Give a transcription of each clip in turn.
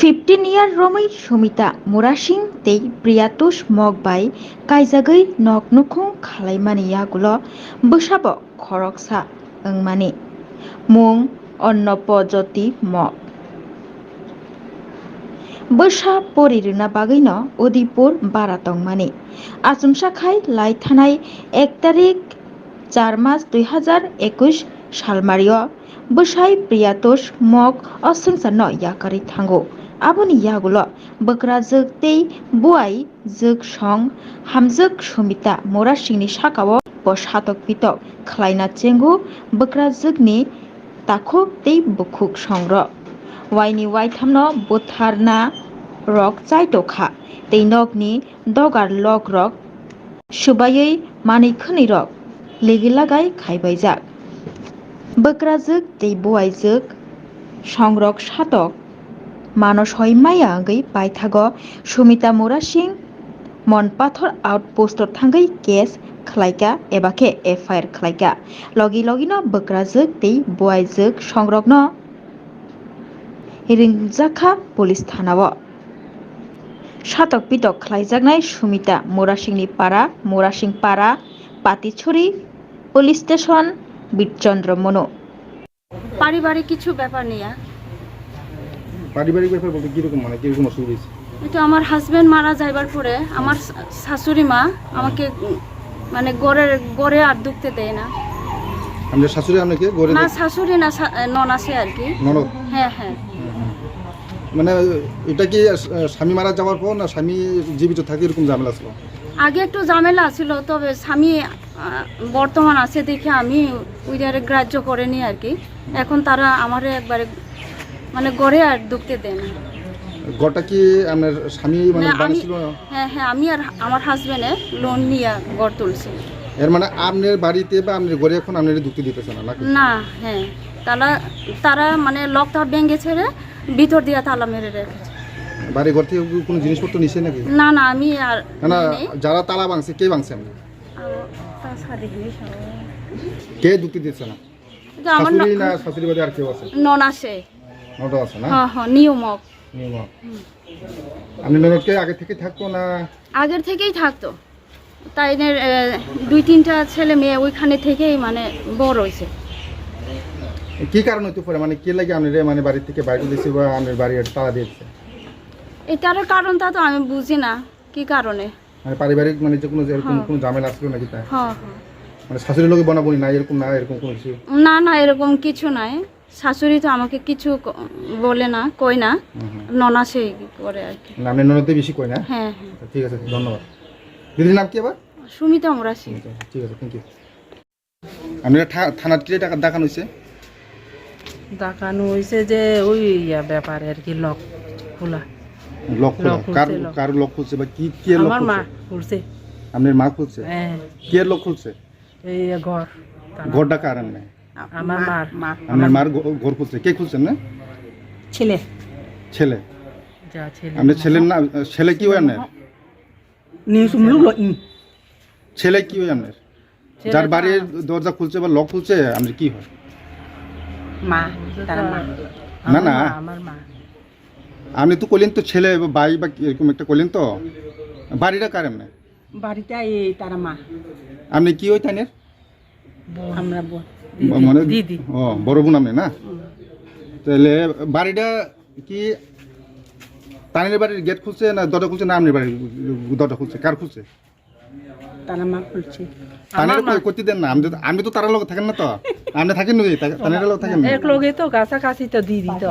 15-year Romai Sumita Murasing tei Priyatus Mokbai Kaijagoi Nok Nukung Khalaimani Yagulo Bwsai Khoroksa Wngmani Mung Onnopojoti Mok Bwsai Porirwna Bagwino Udipur Baratongmani Achumsakhai Lai Thanai 1 tarik 4 March 2021 Salmario Bwsai Priyatus Mok Osungsano Yakari Thango Aboni Yagulo Bwkrajwk tei Bwsai Song Hamjwk Sumita Murasingni sakao bo Satokjago khlaina chengu Bwkrajwkni takhuk tei bukhuk songro waini waithamno Butharjakna chaitokha tei nokni dogar logrok subaiwi manikhnui rok ligilagai khaibaijak Bwkrajwk tei Bwsai songrok satok manos hoi maya wngwi paithago Sumita Murasing Monpathor outpostor thangwi case khlaika eba khe FIR khlaika logi logino Bwkrajwk tei Bwsai songrokno ringjakha police thanao Satokjago khlaijaknai Sumita Murasingni para Murasing para Patichuri police station বিটচন্দ্র মনো পারিবারিক কিছু ব্যাপার নিয়ে পারিবারিক ব্যাপার বলতে কি রকম মানে কি রকম অসুবিধা হয়েছে? এটা আমার হাজবেন্ড মারা যাইবার পরে আমার শাশুড়ি মা আমাকে মানে গড়ে আর ঢুকতে দেয় না। আমাদের শাশুড়ি আপনাকে গড়ে না শাশুড়ি না ননাসে আর কি ননদ। হ্যাঁ হ্যাঁ মানে এটা কি স্বামী মারা যাওয়ার পর না স্বামী জীবিত থাকে এরকম ঝামেলা ছিল? আগে একটু ঝামেলা ছিল, তবে স্বামী বর্তমান আছে দেখে আমি ওইটারে গ্রাহ্য করে নি আর কি। এখন তারা আমারে একবারে মানে গড়ে আর ঢুকতে দেয় না। গড়টা কি আপনার স্বামী মানে বানিয়েছিল? হ্যাঁ হ্যাঁ, আমি আর আমার হাজবেন্ডে লোন নিয়ে গড় তুলছি। এর মানে আপনার বাড়িতে বা আপনার ঘরে এখন আপনার ঢুকতে দিতেছে না নাকি? না, হ্যাঁ তারা মানে লকটা ভেঙে ছেড়ে ভিতর দিয়ে তালা মেরে রেখেছে। বাড়ি ঘর থেকে কোনো জিনিসপত্র নিছে নাকি? না না, আমি আর না যারা তালা ভাঙছে কে ভাঙছে? কে ঢুকতে দিচ্ছে না? শাশুড়ি না শাশুড়ি বাড়ি আর কেউ আছে? ননাসে ননদ আছে না? হ্যাঁ হ্যাঁ, নিয়মক। আপনি ননদকে আগে থেকে থাকতো না? আগের থেকেই থাকতো, তাই 2-3টা ছেলে মেয়ে ওইখানে থেকেই মানে বড় হয়েছে। কি কারণ হইতে পারে, মানে কে লাগে আপনি মানে বাড়ি থেকে বাইরে দিয়েছে বা আপনার বাড়ি তালা দিয়েছে? এটার কারণটা তো আমি বুঝি না কি কারণে। মানে পারিবারিক মানে যে কোনো এরকম কোনো ঝামেলা আসলো নাকি তাই? হ্যাঁ মানে শাশুড়ির লোকে বনাবনি না এরকম না এরকম কোনো কিছু? না না, এরকম কিছু নাই। শাশুড়ি তো আমাকে কিছু বলে না, কই না, ননাসে করে আর কি। না আপনি ননদে বেশি কই না? হ্যাঁ হ্যাঁ, ঠিক আছে, ধন্যবাদ। দিদির নাম কি আবার? সুমিতা মুরাসিং। ঠিক আছে, থ্যাংক ইউ। আপনারা থানার কি টাকা দেখানো হয়েছে? দেখানো হয়েছে যে ওই ব্যাপারে আর কি লক খোলা। লক খোলা? কার লক খুলছে বা কি কি লক? আমার মা খুলছে। আপনার মা খুলছে? হ্যাঁ। কি লক খুলছে? এই ঘর ঘরটা কার? আপনার আমার মা। আপনার মার ঘর খুলছে? কে খুলছেন? না ছেলে। ছেলে? যা ছেলে। আপনার ছেলের না ছেলে কি হয় আপনার? ছেলে কি হয় আপনার? যার বাড়ির দরজা খুলছে বা লক খুলছে আপনার কি হয়? মা, তার মা। না না, আমার মা। আপনি তো কইলেন তো ছেলে বা ভাই বা এরকম একটা কইলেন তো, বাড়িটা কার আপনার? বাড়িটা এই তার মা। আপনি কি হয় তাইনের? আমরা মানে দিদি। ও বড় বোন আপনি না? তাহলে বাড়িটা কি তানের বাড়ির গেট খুলছে না দরজা খুলছে না আপনার বাড়ির দরজা খুলছে? কার খুলছে? তার মা খুলছে। তানের করতে দেন না, আমি তো তার লোক থাকেন না তো, আপনি থাকেন না তানের লোক থাকেন না? এক লগে তো কাছাকাছি তো দিদি তো।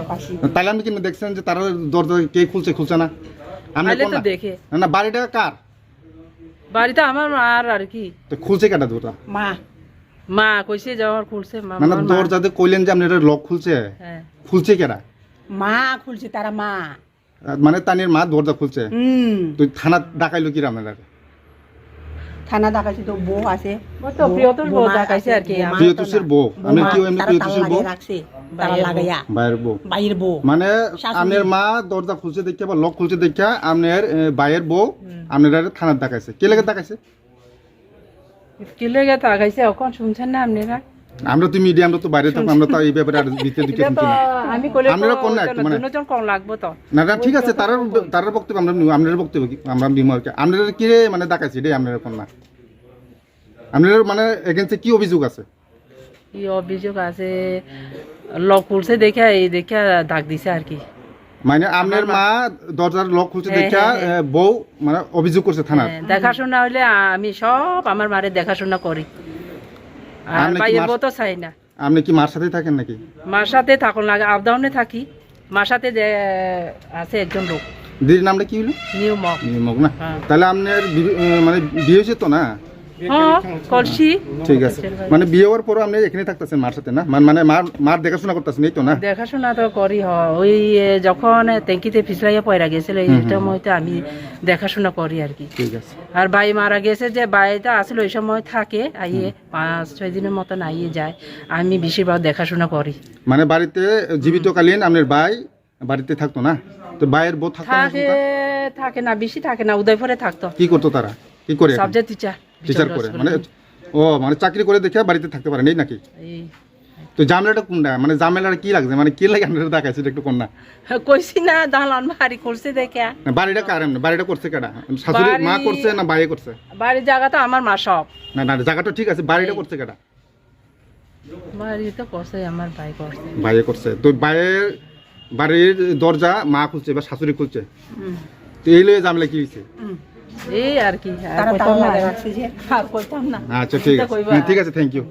তাহলে আপনি কিন্তু দেখছেন যে তার দরজা কে খুলছে খুলছে না? আপনি তো দেখে না বাড়িটা কার? বাড়িটা আমার মার আর কি। তো খুলছে কাটা দরজা? মা মা কইছে যাওয়ার খুলছে। মানে দরজাতে কইলেন যে আপনি এটা লক খুলছে, খুলছে কেরা? মা খুলছে, তারা মা। মানে তানের মা দরজা খুলছে। তুই থানা ডাকাইলো কি আপনারা? থানা ডাকাইছে তো বউ আছে, তো প্রিয়তোষ বউ ডাকাইছে আর কি। প্রিয়তোষের বউ? আমি কি এমনি প্রিয়তোষের বউ রাখছে তারা লাগাইয়া বাইরের বউ। মানে আপনার মা দরজা খুলছে দেখা বা লক খুলছে দেখা আপনার বাইরের বউ আপনারা থানা ডাকাইছে? কে লাগে ডাকাইছে? কি লেগে তাকাইছে এখন শুনছেন না আপনারা? আমরা তো মিডিয়া, আমরা তো বাইরে থাকবো, আমরা তো এই ব্যাপারে আর ভিতরে দিকে এটা তো আমি কইলে তো আপনারা কোন না একটু মানে দুজন কোন লাগবো তো না না ঠিক আছে, তারার বক্তব্য আমরা নিব, আপনার বক্তব্য কি আমরা দিব আর কি। আপনারা কি রে মানে ডাকাইছি রে আপনারা কোন না, আপনারা মানে এগেইনস্টে কি অভিযোগ আছে? কি অভিযোগ আছে, লক খুলছে দেখে এই দেখে ডাক দিছে আর কি। মানে আপনার মা দরজার লক খুলছে দেখা বউ মানে অভিযোগ করছে থানা। দেখাশোনা হইলে আমি সব আমার মারে দেখাশোনা করি, আর ভাইয়ের বউ তো চাই না। আপনি কি মার সাথে থাকেন নাকি? মার সাথে থাকুন লাগে, আপডাউনে থাকি, মার সাথে আছে একজন লোক। দিদির নামটা কি হলো? নিউমক। নিমক না? তাহলে আপনার মানে বিয়ে হয়েছে তো না? হ্যাঁ করছি। ঠিক আছে, মানে বিয়ে হওয়ার পরও আপনি এখানে থাকতেছেন মার সাথে না? মানে মার দেখাশোনা করতেছেন এই তো না? দেখাশোনা তো করি। ওই যখন ট্যাঙ্কিতে ফিসলাইয়া পয়রা গেছিল এই সময়তে আমি দেখাশোনা করি আর কি। ঠিক আছে। আর ভাই মারা গেছে যে ভাইটা আসলে ওই সময় থাকে, আইয়ে 5-6 দিনের মতন আইয়ে যায়, আমি বেশিরভাগ দেখাশোনা করি। মানে বাড়িতে জীবিতকালীন আপনার ভাই বাড়িতে থাকতো না? তো ভাইয়ের বউ থাকে না, বেশি থাকে না, উদয়পুরে থাকতো। কি করতো তারা? কি করে? সাবজেক্ট টিচার করে মানে মানে চাকরি করে দেখে বাড়িতে থাকতে পারেন এই নাকি? তো ঝামেলাটা কোনটা, মানে ঝামেলাটা কি লাগছে, মানে কি লাগে আপনারা দেখাইছে একটু কোন না? কইছি না দালান বাড়ি করছে দেখে। বাড়িটা কার? বাড়িটা করছে কারা? শাশুড়ি মা করছে না ভাই করছে? বাড়ির জায়গা তো আমার মা সব। না না জায়গাটা ঠিক আছে, বাড়িটা করছে কারা? বাড়ি তো করছে আমার ভাই করছে। ভাই করছে। তো ভাইয়ের বাড়ির দরজা মা খুলছে বা শাশুড়ি খুলছে, তো এই লয়ে ঝামেলা কি হয়েছে? এই আর কি, আচ্ছা ঠিক আছে, ঠিক আছে, থ্যাংক ইউ।